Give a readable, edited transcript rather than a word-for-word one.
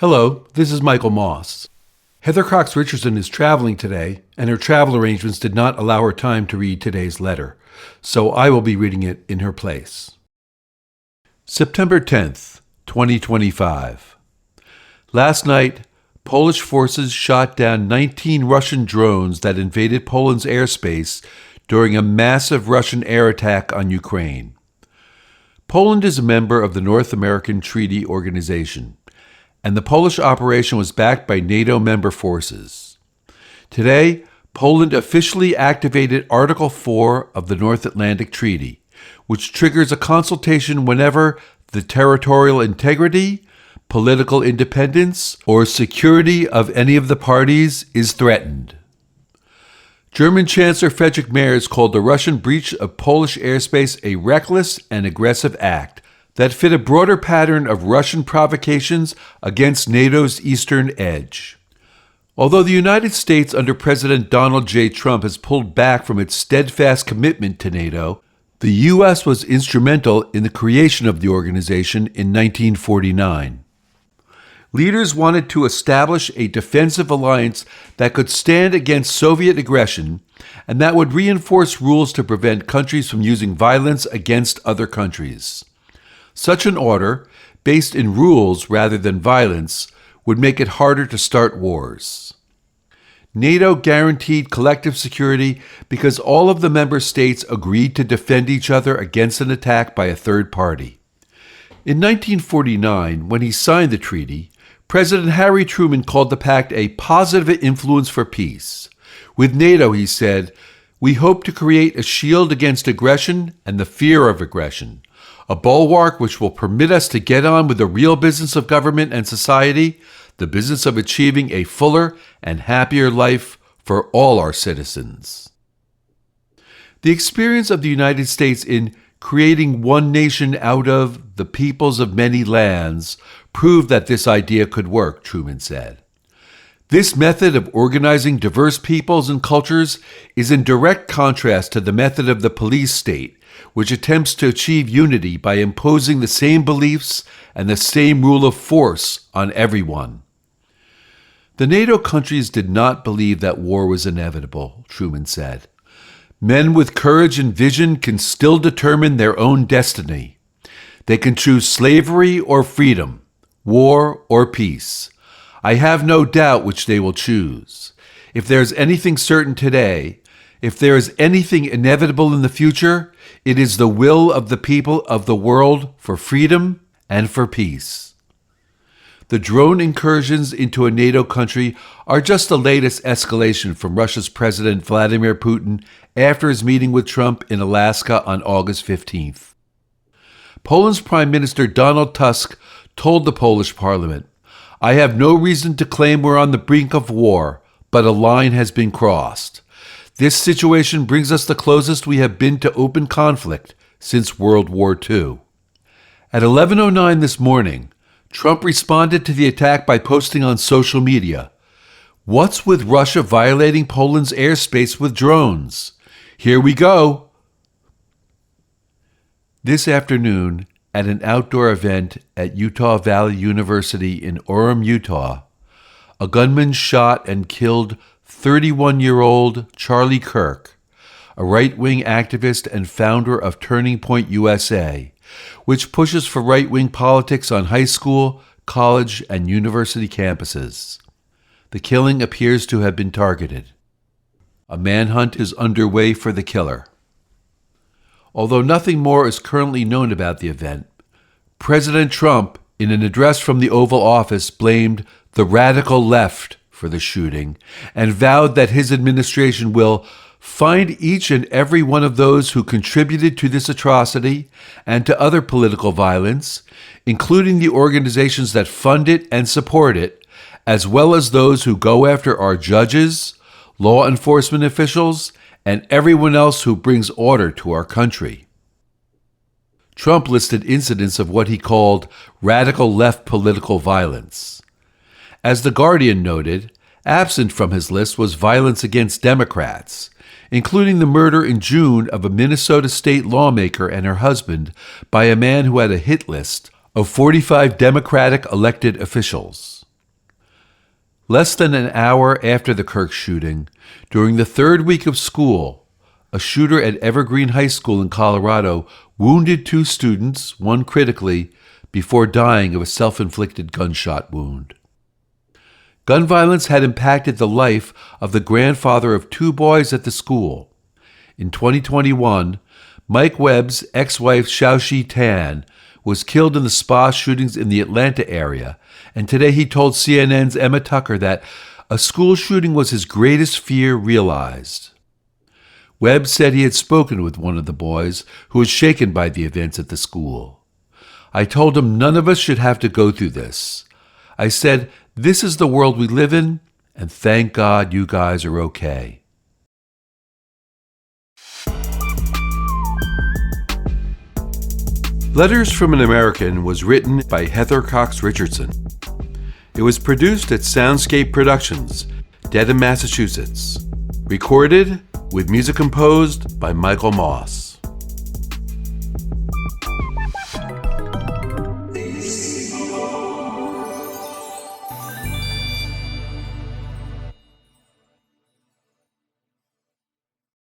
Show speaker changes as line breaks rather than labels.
Hello, this is Michael Moss. Heather Cox Richardson is traveling today, and her travel arrangements did not allow her time to read today's letter, so I will be reading it in her place. September 10th, 2025. Last night, Polish forces shot down 19 Russian drones that invaded Poland's airspace during a massive Russian air attack on Ukraine. Poland is a member of the North American Treaty Organization, and the Polish operation was backed by NATO member forces. Today, Poland officially activated Article 4 of the North Atlantic Treaty, which triggers a consultation whenever the territorial integrity, political independence, or security of any of the parties is threatened. German Chancellor Friedrich Merz called the Russian breach of Polish airspace a reckless and aggressive act that fit a broader pattern of Russian provocations against NATO's eastern edge. Although the United States under President Donald J. Trump has pulled back from its steadfast commitment to NATO, the U.S. was instrumental in the creation of the organization in 1949. Leaders wanted to establish a defensive alliance that could stand against Soviet aggression and that would reinforce rules to prevent countries from using violence against other countries. Such an order, based in rules rather than violence, would make it harder to start wars. NATO guaranteed collective security because all of the member states agreed to defend each other against an attack by a third party. In 1949, when he signed the treaty, President Harry Truman called the pact a positive influence for peace. With NATO, he said, "We hope to create a shield against aggression and the fear of aggression, a bulwark which will permit us to get on with the real business of government and society, the business of achieving a fuller and happier life for all our citizens." The experience of the United States in creating one nation out of the peoples of many lands proved that this idea could work, Truman said. This method of organizing diverse peoples and cultures is in direct contrast to the method of the police state, which attempts to achieve unity by imposing the same beliefs and the same rule of force on everyone. The NATO countries did not believe that war was inevitable, Truman said. Men with courage and vision can still determine their own destiny. They can choose slavery or freedom, war or peace. I have no doubt which they will choose. If there is anything certain today, if there is anything inevitable in the future, it is the will of the people of the world for freedom and for peace. The drone incursions into a NATO country are just the latest escalation from Russia's President Vladimir Putin after his meeting with Trump in Alaska on August 15th. Poland's Prime Minister Donald Tusk told the Polish parliament, "I have no reason to claim we're on the brink of war, but a line has been crossed. This situation brings us the closest we have been to open conflict since World War II." At 11:09 this morning, Trump responded to the attack by posting on social media, "What's with Russia violating Poland's airspace with drones? Here we go." This afternoon, at an outdoor event at Utah Valley University in Orem, Utah, a gunman shot and killed 31-year-old Charlie Kirk, a right-wing activist and founder of Turning Point USA, which pushes for right-wing politics on high school, college, and university campuses. The killing appears to have been targeted. A manhunt is underway for the killer. Although nothing more is currently known about the event, President Trump, in an address from the Oval Office, blamed the radical left for the shooting and vowed that his administration will find each and every one of those who contributed to this atrocity and to other political violence, including the organizations that fund it and support it, as well as those who go after our judges, law enforcement officials, and everyone else who brings order to our country. Trump listed incidents of what he called radical left political violence. As The Guardian noted, absent from his list was violence against Democrats, including the murder in June of a Minnesota state lawmaker and her husband by a man who had a hit list of 45 Democratic elected officials. Less than an hour after the Kirk shooting, during the third week of school, a shooter at Evergreen High School in Colorado wounded 2 students, one critically, before dying of a self-inflicted gunshot wound. Gun violence had impacted the life of the grandfather of 2 boys at the school. In 2021, Mike Webb's ex-wife Xiaoxi Tan was killed in the spa shootings in the Atlanta area, and today he told CNN's Emma Tucker that a school shooting was his greatest fear realized. Webb said he had spoken with one of the boys who was shaken by the events at the school. I told him none of us should have to go through this. I said, this is the world we live in, and thank God you guys are okay. Letters from an American was written by Heather Cox Richardson. It was produced at Soundscape Productions, Dedham, Massachusetts. Recorded with music composed by Michael Moss.